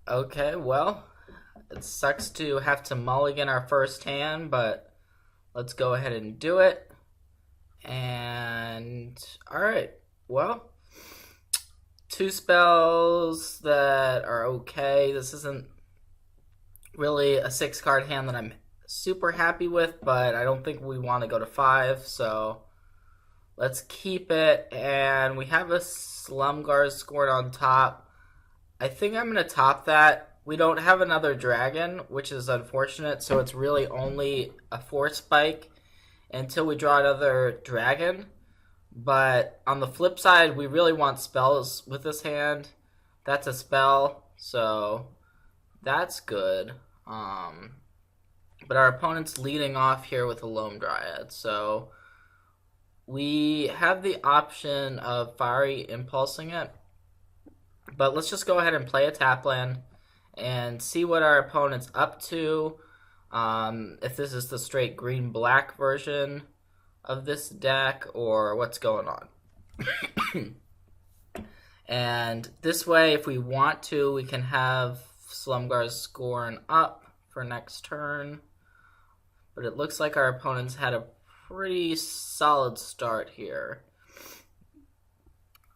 Okay, well, it sucks to have to mulligan our first hand, but let's go ahead and do it. And, alright, well, two spells that are okay. This isn't really a 6-card hand that I'm super happy with, but I don't think we want to go to 5, so let's keep it. And we have a Slumgar scored on top. I think I'm going to top that. We don't have another dragon, which is unfortunate, so it's really only a 4 spike until we draw another dragon. But on the flip side, we really want spells with this hand. That's a spell, so that's good. But our opponent's leading off here with a Loam Dryad, so we have the option of Fiery Impulsing it. But let's just go ahead and play a tap land and see what our opponent's up to. If this is the straight green-black version of this deck or what's going on. And this way, if we want to, we can have Slumgar scoring up for next turn. But it looks like our opponent's had a pretty solid start here.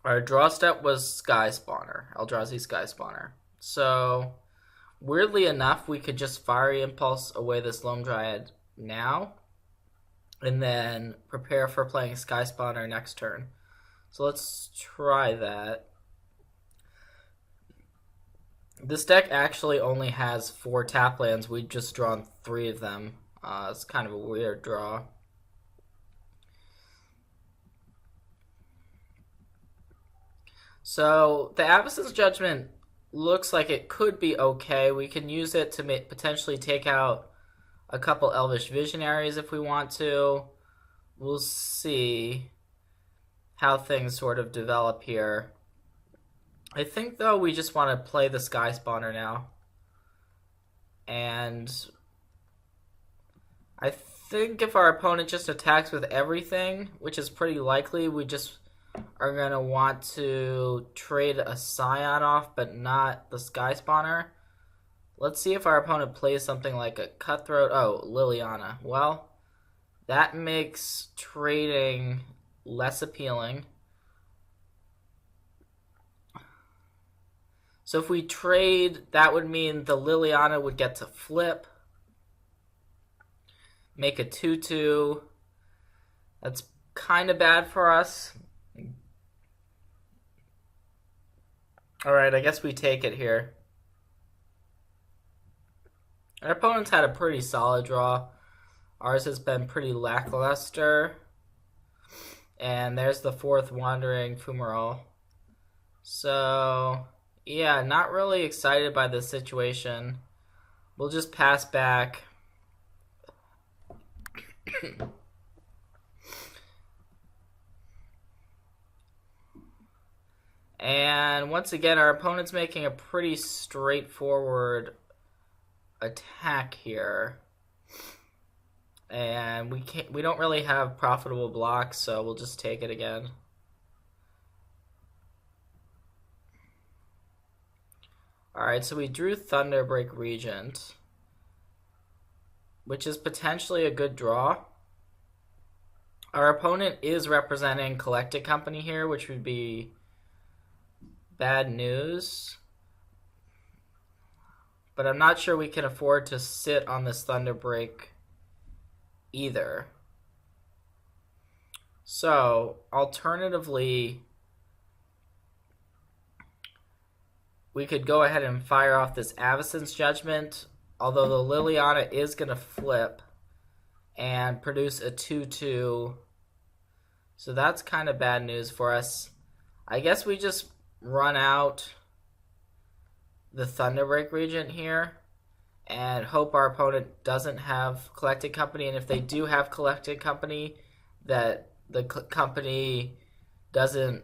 Our draw step was Sky Spawner, Eldrazi Sky Spawner. So, weirdly enough, we could just Fiery Impulse away this Loam Dryad now, and then prepare for playing Sky Spawner next turn. So let's try that. This deck actually only has 4 tap lands. We've just drawn 3 of them. It's kind of a weird draw. So the Avacyn's Judgment looks like it could be okay. We can use it to potentially take out a couple Elvish Visionaries if we want to. We'll see how things sort of develop here. I think, though, we just want to play the Sky Spawner now. And I think if our opponent just attacks with everything, which is pretty likely, we just are going to want to trade a Scion off, but not the Sky Spawner. Let's see if our opponent plays something like a Cutthroat. Oh, Liliana. Well, that makes trading less appealing. So if we trade, that would mean the Liliana would get to flip. Make a 2/2. That's kind of bad for us. Alright, I guess we take it here. Our opponent's had a pretty solid draw. Ours has been pretty lackluster. And there's the 4th Wandering Fumarole. So, yeah, not really excited by this situation. We'll just pass back. And once again, our opponent's making a pretty straightforward attack here. And we don't really have profitable blocks, so we'll just take it again. Alright, so we drew Thunderbreak Regent, which is potentially a good draw. Our opponent is representing Collected Company here, which would be bad news. But I'm not sure we can afford to sit on this Thunderbreak either. So, alternatively, we could go ahead and fire off this Avacyn's Judgment, although the Liliana is going to flip and produce a 2/2. So that's kind of bad news for us. I guess we just run out the Thunderbreak Regent here and hope our opponent doesn't have Collected Company, and if they do have Collected Company, that the company doesn't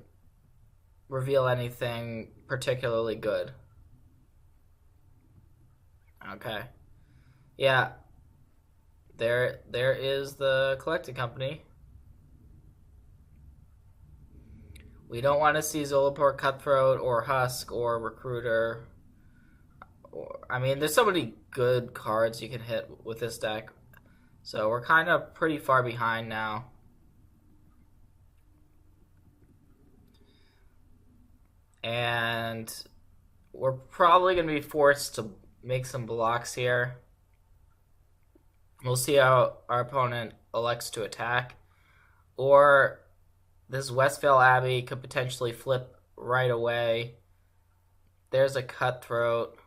reveal anything particularly good. Okay. Yeah. There is the Collected Company. We don't want to see Zolapur Cutthroat or Husk or Recruiter I mean, there's so many good cards you can hit with this deck. So we're kind of pretty far behind now. And we're probably going to be forced to make some blocks here. We'll see how our opponent elects to attack. Or this Westvale Abbey could potentially flip right away. There's a Cutthroat.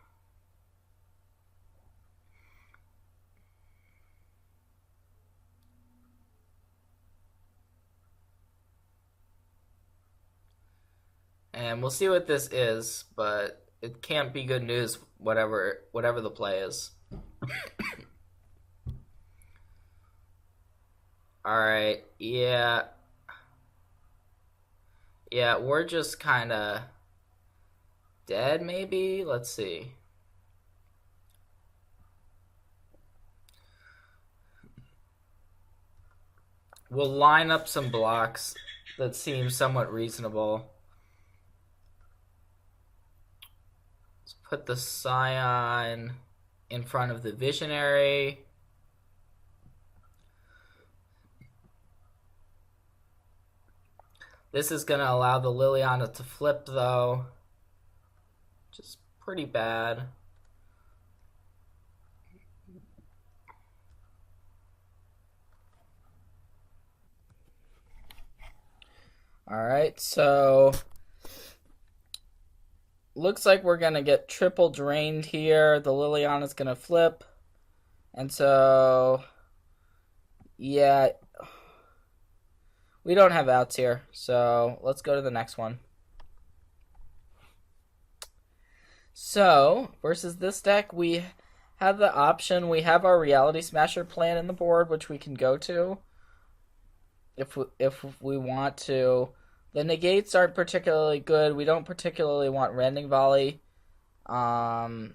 And we'll see what this is, but it can't be good news, whatever the play is. Alright, yeah. Yeah, we're just kind of dead, maybe? Let's see. We'll line up some blocks that seem somewhat reasonable. Let's put the Scion in front of the Visionary. This is going to allow the Liliana to flip, though. Just pretty bad. Alright, so looks like we're going to get triple drained here. The Liliana's going to flip. And so, yeah, we don't have outs here. So let's go to the next one. So, versus this deck, we have the option. We have our Reality Smasher plan in the board, which we can go to if we want to. The negates aren't particularly good. We don't particularly want Rending Volley. I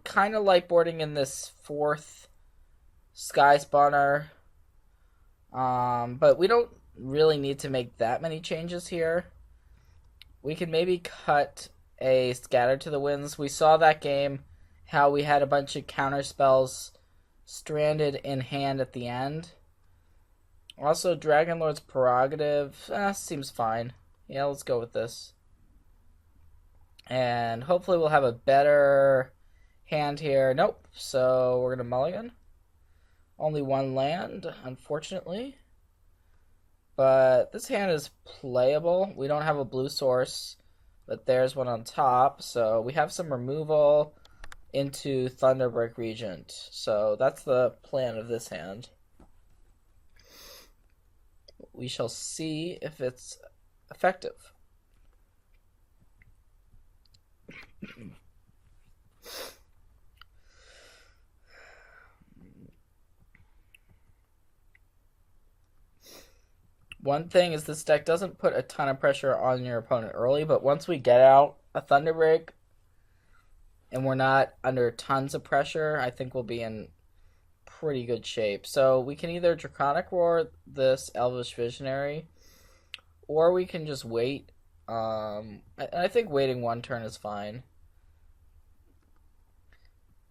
kind of like boarding in this 4th Sky Spawner. But we don't really need to make that many changes here. We can maybe cut a Scatter to the Winds. We saw that game, how we had a bunch of counter spells stranded in hand at the end. Also, Dragon Lord's Prerogative seems fine. Yeah, let's go with this. And hopefully we'll have a better hand here. Nope. So we're going to mulligan. Only one land, unfortunately. But this hand is playable. We don't have a blue source, but there's one on top. So we have some removal into Thunderbreak Regent. So that's the plan of this hand. We shall see if it's effective. One thing is this deck doesn't put a ton of pressure on your opponent early, but once we get out a Thunderbreak and we're not under tons of pressure, I think we'll be in pretty good shape. So we can either Draconic Roar this Elvish Visionary, or we can just wait. I think waiting one turn is fine.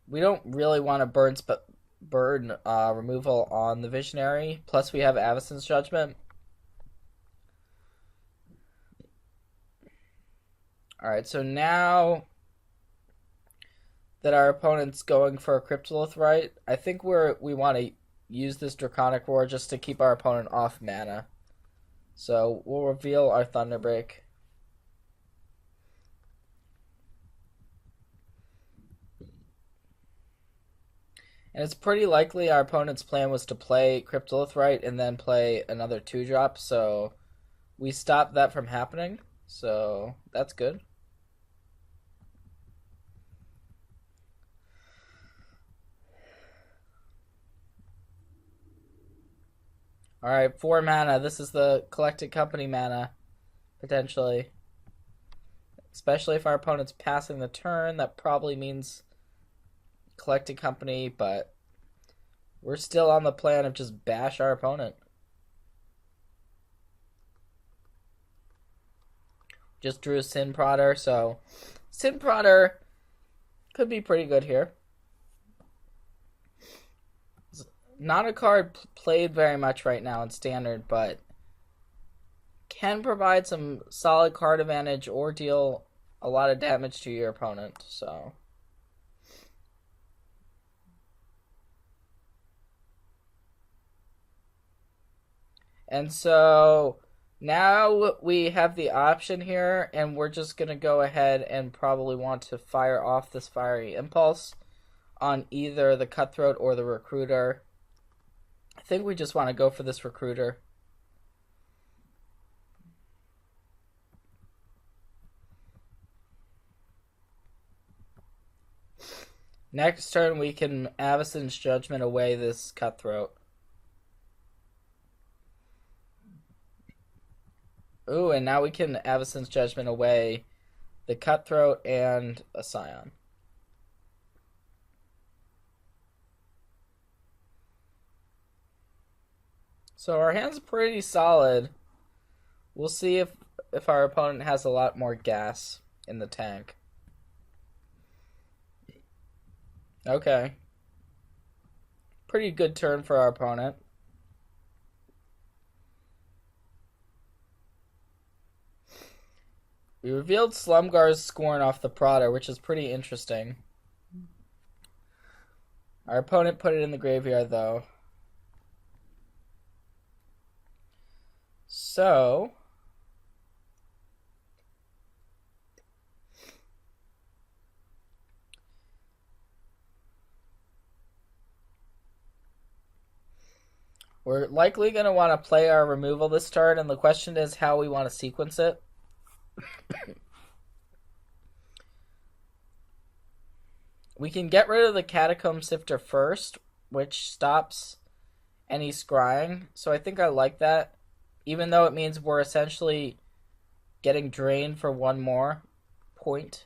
We don't really want to burn removal on the Visionary. Plus we have Avacyn's Judgment. Alright, so now that our opponent's going for a Cryptolith Rite, I think we want to use this Draconic Roar just to keep our opponent off mana. So we'll reveal our Thunderbreak. And it's pretty likely our opponent's plan was to play Cryptolith Rite and then play another 2-drop, so we stopped that from happening. So that's good. Alright, 4 mana. This is the Collected Company mana, potentially. Especially if our opponent's passing the turn, that probably means Collected Company, but we're still on the plan of just bash our opponent. Just drew a Sin Prodder, so Sin Prodder could be pretty good here. Not a card played very much right now in Standard, but can provide some solid card advantage or deal a lot of damage to your opponent, so... And so now we have the option here, and we're just going to go ahead and probably want to fire off this Fiery Impulse on either the Cutthroat or the Recruiter. I think we just want to go for this Recruiter. Next turn we can Avacyn's Judgment away this Cutthroat. Ooh, and now we can Avacyn's Judgment away the Cutthroat and a Scion. So our hand's pretty solid. We'll see if our opponent has a lot more gas in the tank. Okay. Pretty good turn for our opponent. We revealed Slumgar's Scorn off the Prodder, which is pretty interesting. Our opponent put it in the graveyard, though. So... we're likely going to want to play our removal this turn, and the question is how we want to sequence it. We can get rid of the Catacomb Sifter first, which stops any scrying. So I think I like that, even though it means we're essentially getting drained for one more point.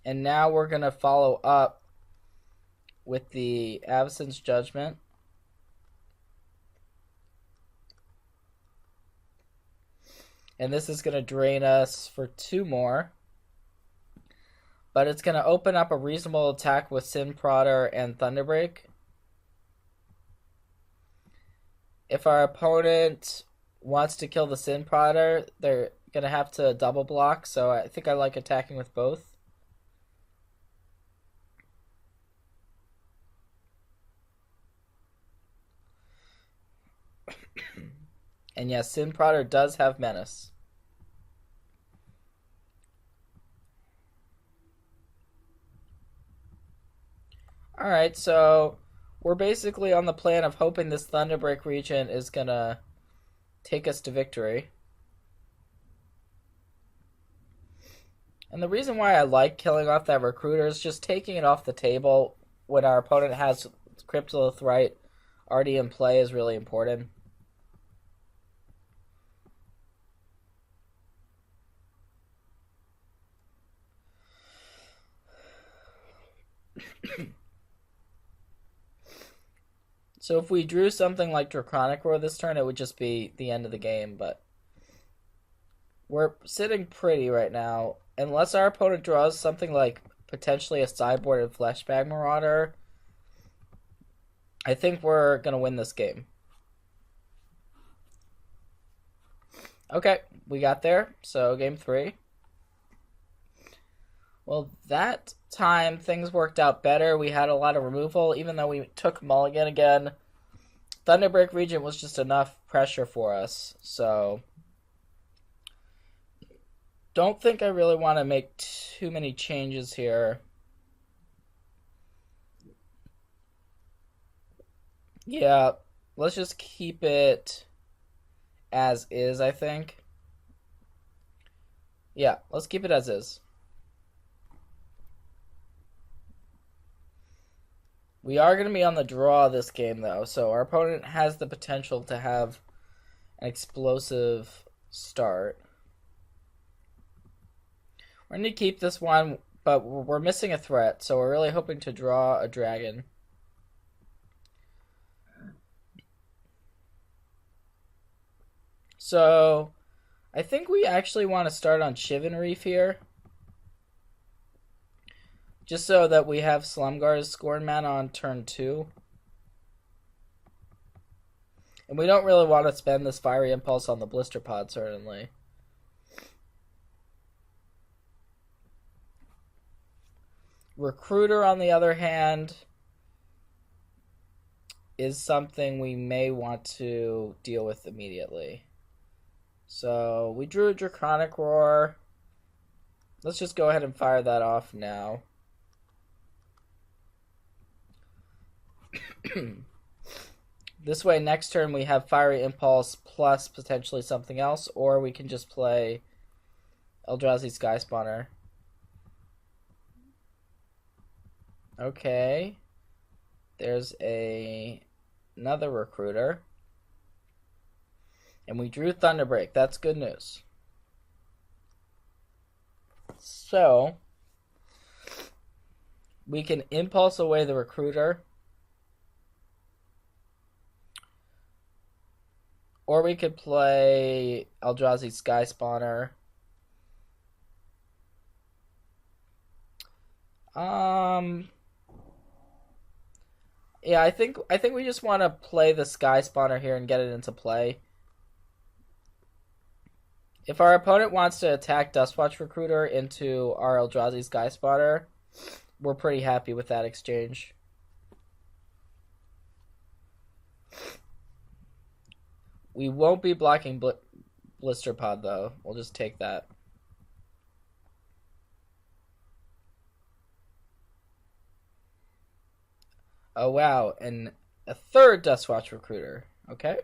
And now we're going to follow up with the Avacyn's Judgment. And this is going to drain us for 2 more. But it's going to open up a reasonable attack with Sin Prodder and Thunderbreak. If our opponent wants to kill the Sin Prodder, they're going to have to double block. So I think I like attacking with both. And yes, Sin Prodder does have Menace. Alright, so we're basically on the plan of hoping this Thunderbreak region is going to take us to victory. And the reason why I like killing off that Recruiter is just taking it off the table when our opponent has Cryptolith Right already in play is really important. So if we drew something like Draconic Roar this turn, it would just be the end of the game, but we're sitting pretty right now. Unless our opponent draws something like potentially a sideboarded Fleshbag Marauder, I think we're going to win this game. Okay, we got there. So game 3. Well, that time things worked out better. We had a lot of removal, even though we took Mulligan again. Thunderbreak Regent was just enough pressure for us, so don't think I really want to make too many changes here. Yeah, let's just keep it as is, I think. Yeah, let's keep it as is. We are going to be on the draw this game, though, so our opponent has the potential to have an explosive start. We're going to keep this one, but we're missing a threat, so we're really hoping to draw a dragon. So I think we actually want to start on Shivan Reef here. Just so that we have Slumgar's Scorn mana on turn 2. And we don't really want to spend this Fiery Impulse on the Blister Pod, certainly. Recruiter, on the other hand, is something we may want to deal with immediately. So we drew a Draconic Roar. Let's just go ahead and fire that off now. This way, next turn we have Fiery Impulse plus potentially something else, or we can just play Eldrazi Sky Spawner. Okay. There's another Recruiter. And we drew Thunderbreak. That's good news. So, we can Impulse away the Recruiter. Or we could play Eldrazi Sky Spawner. Yeah, I think we just want to play the Sky Spawner here and get it into play. If our opponent wants to attack Dustwatch Recruiter into our Eldrazi Sky Spawner, we're pretty happy with that exchange. We won't be blocking Blister Pod, though. We'll just take that. Oh, wow. And a third Dustwatch Recruiter. Okay.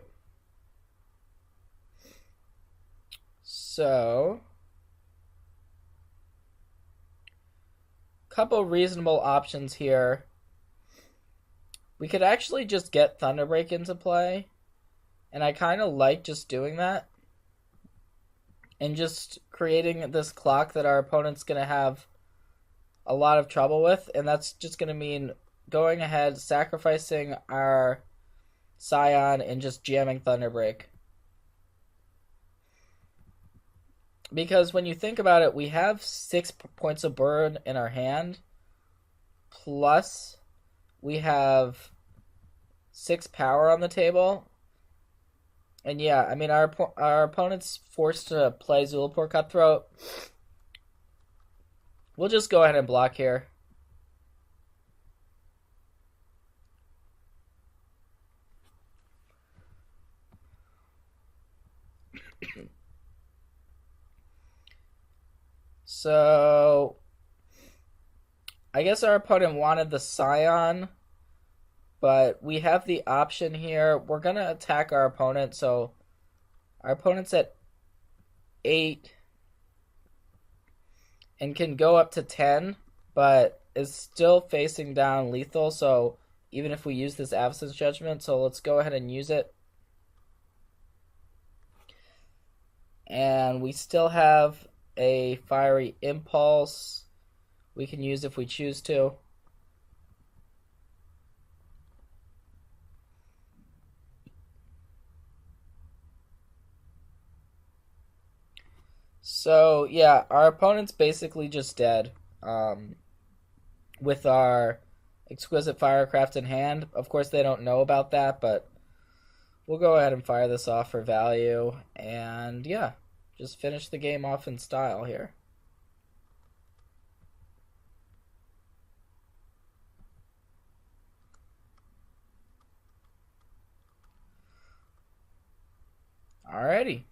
So, couple reasonable options here. We could actually just get Thunderbreak into play. And I kind of like just doing that. And just creating this clock that our opponent's going to have a lot of trouble with. And that's just going to mean going ahead, sacrificing our Scion, and just jamming Thunderbreak. Because when you think about it, we have 6 points of burn in our hand. Plus, we have 6 power on the table. And yeah, I mean, our opponent's forced to play Zulapur Cutthroat. We'll just go ahead and block here. So, I guess our opponent wanted the Scion, but we have the option here. We're going to attack our opponent, so our opponent's at 8 and can go up to 10, but is still facing down lethal, so even if we use this Absence Judgment, so let's go ahead and use it. And we still have a Fiery Impulse we can use if we choose to. So, yeah, our opponent's basically just dead with our Exquisite Firecraft in hand. Of course, they don't know about that, but we'll go ahead and fire this off for value. And, yeah, just finish the game off in style here. Alrighty.